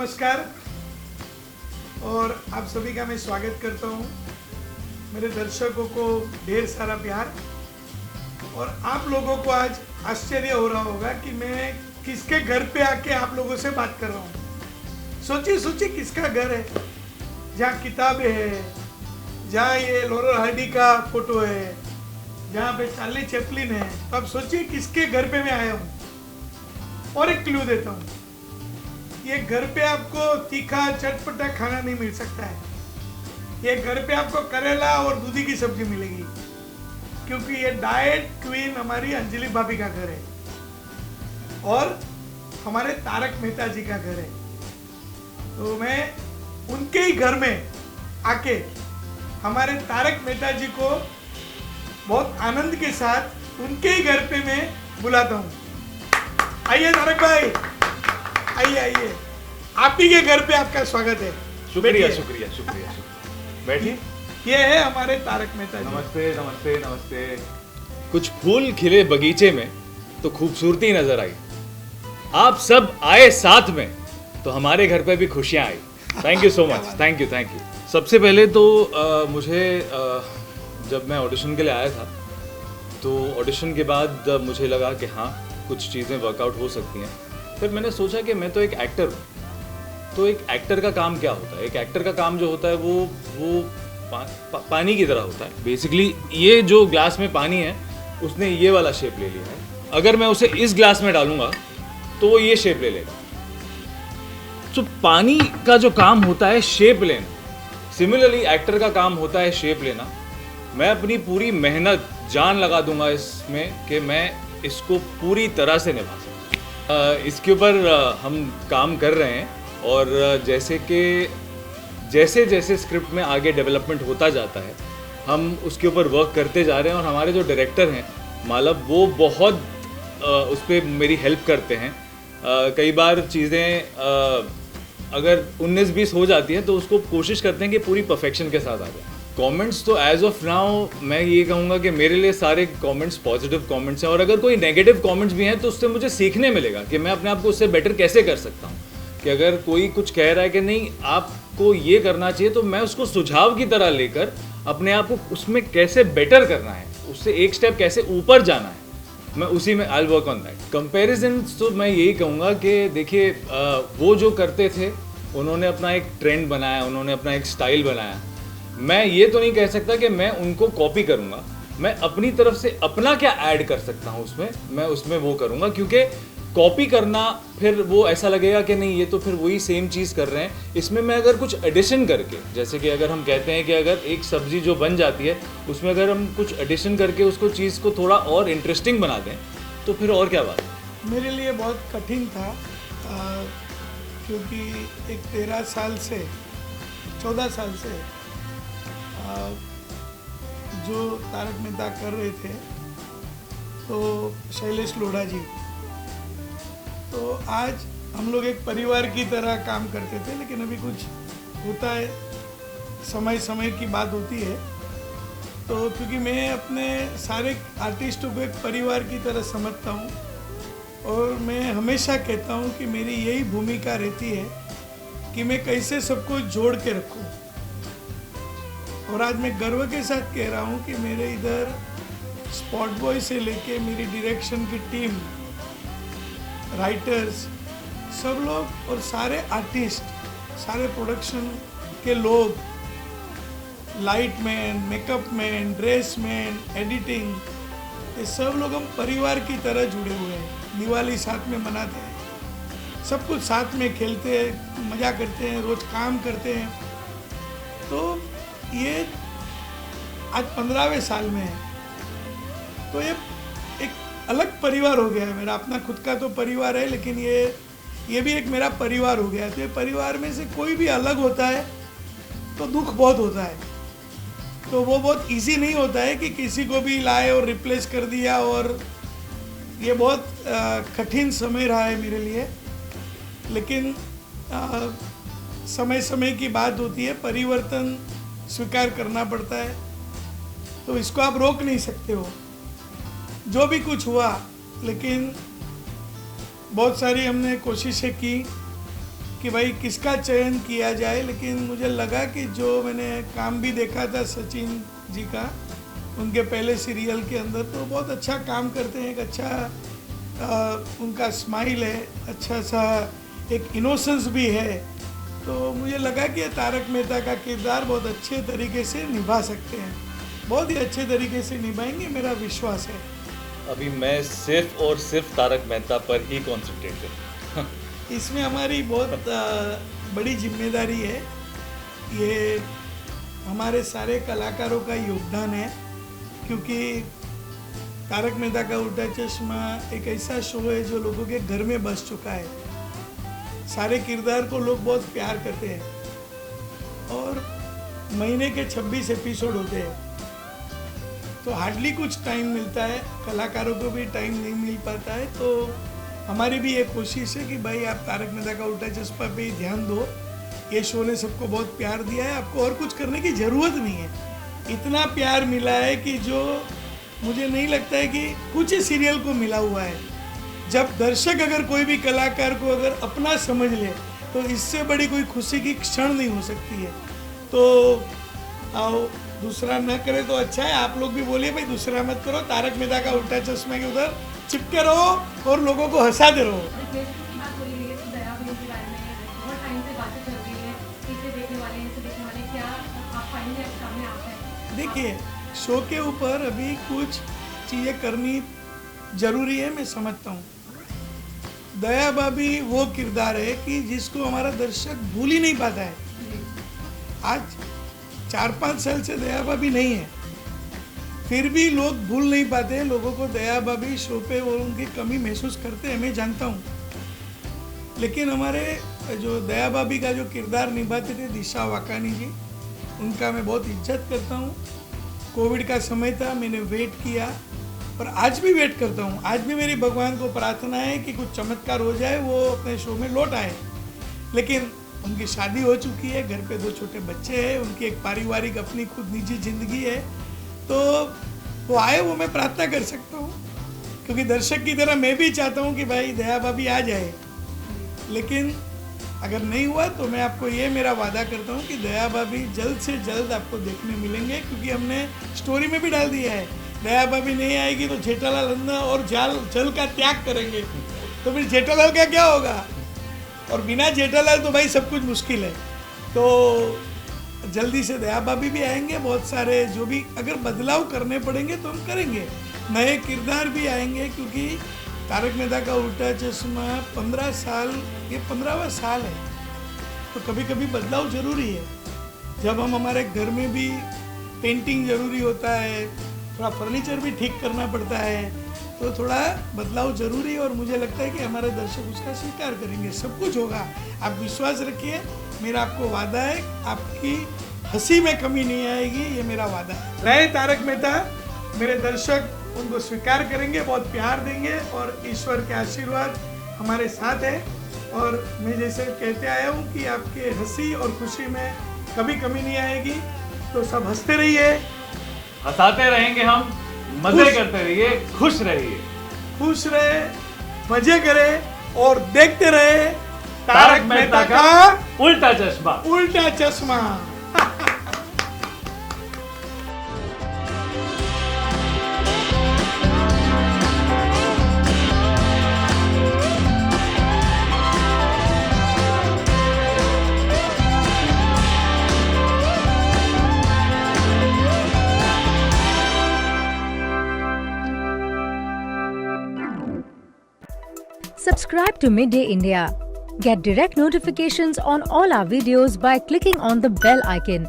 नमस्कार और आप सभी का मैं स्वागत करता हूँ। मेरे दर्शकों को ढेर सारा प्यार। और आप लोगों को आज आश्चर्य हो रहा होगा कि मैं किसके घर पे आके आप लोगों से बात कर रहा हूँ। सोचिए किसका घर है जहाँ किताबें हैं, जहाँ ये लॉरेल हार्डी का फोटो है, जहाँ पे चार्ली चैपलिन है। तो आप सोचिए किसके घर पे मैं आया हूँ। और एक क्लू देता हूँ, ये घर पे आपको तीखा चटपटा खाना नहीं मिल सकता है। ये घर पे आपको करेला और दूधी की सब्जी मिलेगी, क्योंकि ये डाइट क्वीन हमारी अंजलि भाभी का घर है और हमारे तारक मेहता जी का घर है। तो मैं उनके ही घर में आके हमारे तारक मेहता जी को बहुत आनंद के साथ उनके ही घर पे मैं बुलाता हूँ। आइए तारक भाई, आइए। आप ही के घर पे आपका स्वागत है। शुक्रिया। बैठिए। ये है हमारे तारक मेहता जी। नमस्ते। कुछ फूल खिले बगीचे में तो खूबसूरती नजर आई। आप सब आए साथ में तो हमारे घर पे भी खुशियां आई। Thank you so much. Thank you. सबसे पहले तो मुझे जब मैं ऑडिशन के लिए आया था तो ऑडिशन के बाद मुझे लगा कि हाँ कुछ चीज़ें वर्कआउट हो सकती हैं। फिर मैंने सोचा कि मैं तो एक एक्टर हूँ, तो एक एक्टर का काम क्या होता है। एक एक्टर का काम जो होता है वो पानी की तरह होता है। बेसिकली ये जो ग्लास में पानी है उसने ये वाला शेप ले लिया है। अगर मैं उसे इस ग्लास में डालूंगा तो वो ये शेप ले लेगा। तो पानी का जो काम होता है शेप लेना, सिमिलरली एक्टर का काम होता है शेप लेना। मैं अपनी पूरी मेहनत जान लगा दूंगा इसमें कि मैं इसको पूरी तरह से निभा सकूं। इसके ऊपर हम काम कर रहे हैं और जैसे जैसे स्क्रिप्ट में आगे डेवलपमेंट होता जाता है हम उसके ऊपर वर्क करते जा रहे हैं। और हमारे जो डायरेक्टर हैं मालव, वो बहुत उस पर मेरी हेल्प करते हैं। कई बार चीज़ें अगर 19-20 हो जाती हैं तो उसको कोशिश करते हैं कि पूरी परफेक्शन के साथ आ जाए। कमेंट्स तो एज ऑफ नाउ मैं ये कहूँगा कि मेरे लिए सारे कमेंट्स पॉजिटिव कमेंट्स हैं। और अगर कोई नेगेटिव कमेंट्स भी हैं तो उससे मुझे सीखने मिलेगा कि मैं अपने आप को उससे बेटर कैसे कर सकता हूँ। कि अगर कोई कुछ कह रहा है कि नहीं आपको ये करना चाहिए, तो मैं उसको सुझाव की तरह लेकर अपने आप को उसमें कैसे बेटर करना है, उससे एक स्टेप कैसे ऊपर जाना है, मैं उसी में I work on that. Comparison तो मैं यही कहूँगा कि देखिए वो जो करते थे उन्होंने अपना एक ट्रेंड बनाया, उन्होंने अपना एक स्टाइल बनाया। मैं ये तो नहीं कह सकता कि मैं उनको कॉपी करूँगा। मैं अपनी तरफ से अपना क्या ऐड कर सकता हूँ उसमें, मैं उसमें वो करूँगा। क्योंकि कॉपी करना फिर वो ऐसा लगेगा कि नहीं ये तो फिर वही सेम चीज़ कर रहे हैं। इसमें मैं अगर कुछ एडिशन करके, जैसे कि अगर हम कहते हैं कि अगर एक सब्ज़ी जो बन जाती है उसमें अगर हम कुछ एडिशन करके उसको चीज़ को थोड़ा और इंटरेस्टिंग बना दें तो फिर और क्या बात। मेरे लिए बहुत कठिन था क्योंकि एक 13 साल से 14 साल से जो तारक मेहता कर रहे थे तो शैलेश लोढ़ा जी, तो आज हम लोग एक परिवार की तरह काम करते थे। लेकिन अभी कुछ होता है, समय की बात होती है। तो क्योंकि मैं अपने सारे आर्टिस्टों को एक परिवार की तरह समझता हूँ और मैं हमेशा कहता हूँ कि मेरी यही भूमिका रहती है कि मैं कैसे सबको जोड़ के रखूँ। और आज मैं गर्व के साथ कह रहा हूँ कि मेरे इधर स्पॉट बॉय से लेके मेरी डायरेक्शन की टीम, राइटर्स, सब लोग और सारे आर्टिस्ट, सारे प्रोडक्शन के लोग, light man, makeup man, dress man, editing, ये सब लोग हम परिवार की तरह जुड़े हुए हैं। दिवाली साथ में मनाते हैं, सब कुछ साथ में खेलते हैं, मज़ा करते हैं, रोज़ काम करते हैं। तो ये आज 15वें साल में है, तो ये एक अलग परिवार हो गया है। मेरा अपना खुद का तो परिवार है, लेकिन ये भी एक मेरा परिवार हो गया है। तो ये परिवार में से कोई भी अलग होता है तो दुख बहुत होता है। तो वो बहुत इजी नहीं होता है कि किसी को भी लाए और रिप्लेस कर दिया। और ये बहुत कठिन समय रहा है मेरे लिए। लेकिन समय की बात होती है, परिवर्तन स्वीकार करना पड़ता है। तो इसको आप रोक नहीं सकते हो, जो भी कुछ हुआ। लेकिन बहुत सारी हमने कोशिशें की कि भाई किसका चयन किया जाए, लेकिन मुझे लगा कि जो मैंने काम भी देखा था सचिन जी का उनके पहले सीरियल के अंदर, तो बहुत अच्छा काम करते हैं, एक अच्छा उनका स्माइल है, अच्छा सा एक इनोसेंस भी है। तो मुझे लगा कि तारक मेहता का किरदार बहुत अच्छे तरीके से निभा सकते हैं, बहुत ही अच्छे तरीके से निभाएंगे, मेरा विश्वास है। अभी मैं सिर्फ और सिर्फ तारक मेहता पर ही कॉन्सेंट्रेट करूँ। इसमें हमारी बहुत बड़ी जिम्मेदारी है, ये हमारे सारे कलाकारों का योगदान है, क्योंकि तारक मेहता का उल्टा चश्मा एक ऐसा शो है जो लोगों के घर में बस चुका है। सारे किरदार को लोग बहुत प्यार करते हैं और महीने के 26 एपिसोड होते हैं, तो हार्डली कुछ टाइम मिलता है, कलाकारों को भी टाइम नहीं मिल पाता है। तो हमारी भी ये कोशिश है कि भाई आप तारक मेहता का उल्टा चश्मा पे ही ध्यान दो, ये शो ने सबको बहुत प्यार दिया है, आपको और कुछ करने की ज़रूरत नहीं है। इतना प्यार मिला है कि जो मुझे नहीं लगता है कि कुछ ही सीरियल को मिला हुआ है। जब दर्शक अगर कोई भी कलाकार को अगर अपना समझ ले तो इससे बड़ी कोई खुशी की क्षण नहीं हो सकती है। तो आओ, दूसरा न करे तो अच्छा है, आप लोग भी बोलिए भाई दूसरा मत करो, तारक मेहता का उल्टा चश्मा के उधर चिपके रहो और लोगों को हंसाते रहो। देखिए, शो के ऊपर अभी कुछ चीज़ें करनी जरूरी है, मैं समझता हूँ। दया भाभी वो किरदार है कि जिसको हमारा दर्शक भूल ही नहीं पाता है। आज 4-5 साल से दया भाभी नहीं है, फिर भी लोग भूल नहीं पाते हैं। लोगों को दया भाभी शो पे वो उनकी कमी महसूस करते हैं, मैं जानता हूँ। लेकिन हमारे जो दया भाभी का जो किरदार निभाते थे दिशा वाकानी जी, उनका मैं बहुत इज्जत करता हूँ। कोविड का समय था, मैंने वेट किया और आज भी वेट करता हूँ। आज भी मेरी भगवान को प्रार्थना है कि कुछ चमत्कार हो जाए, वो अपने शो में लौट आए। लेकिन उनकी शादी हो चुकी है, घर पे 2 छोटे बच्चे हैं, उनकी एक पारिवारिक अपनी खुद निजी जिंदगी है, तो वो आए, वो मैं प्रार्थना कर सकता हूँ। क्योंकि दर्शक की तरह मैं भी चाहता हूँ कि भाई दया भाभी आ जाए, लेकिन अगर नहीं हुआ तो मैं आपको ये मेरा वादा करता हूँ कि दया भाभी जल्द से जल्द आपको देखने मिलेंगे। क्योंकि हमने स्टोरी में भी डाल दिया है, दया भाभी नहीं आएगी तो जेठालाल अन्ना और जल का त्याग करेंगे, तो फिर जेठालाल का क्या होगा। और बिना जेठालाल तो भाई सब कुछ मुश्किल है। तो जल्दी से दया भाभी भी आएंगे, बहुत सारे जो भी अगर बदलाव करने पड़ेंगे तो हम करेंगे, नए किरदार भी आएंगे। क्योंकि तारक मेहता का उल्टा चश्मा 15 साल, ये 15वां साल है, तो कभी कभी बदलाव ज़रूरी है। जब हम हमारे घर में भी पेंटिंग ज़रूरी होता है, थोड़ा फर्नीचर भी ठीक करना पड़ता है, तो थोड़ा बदलाव ज़रूरी है। और मुझे लगता है कि हमारे दर्शक उसका स्वीकार करेंगे, सब कुछ होगा, आप विश्वास रखिए। मेरा आपको वादा है, आपकी हंसी में कमी नहीं आएगी, ये मेरा वादा है। रहे तारक मेहता, मेरे दर्शक उनको स्वीकार करेंगे, बहुत प्यार देंगे और ईश्वर के आशीर्वाद हमारे साथ है। और मैं जैसे कहते आया हूँ कि आपके हंसी और खुशी में कभी कमी नहीं आएगी, तो सब हंसते रहिए, हंसाते रहेंगे हम, मजे करते रहिए, खुश रहिए, खुश रहे, मजे करें और देखते रहे तारक मेहता का उल्टा चश्मा। उल्टा चश्मा। Subscribe to Midday India. Get direct notifications on all our videos by clicking on the bell icon.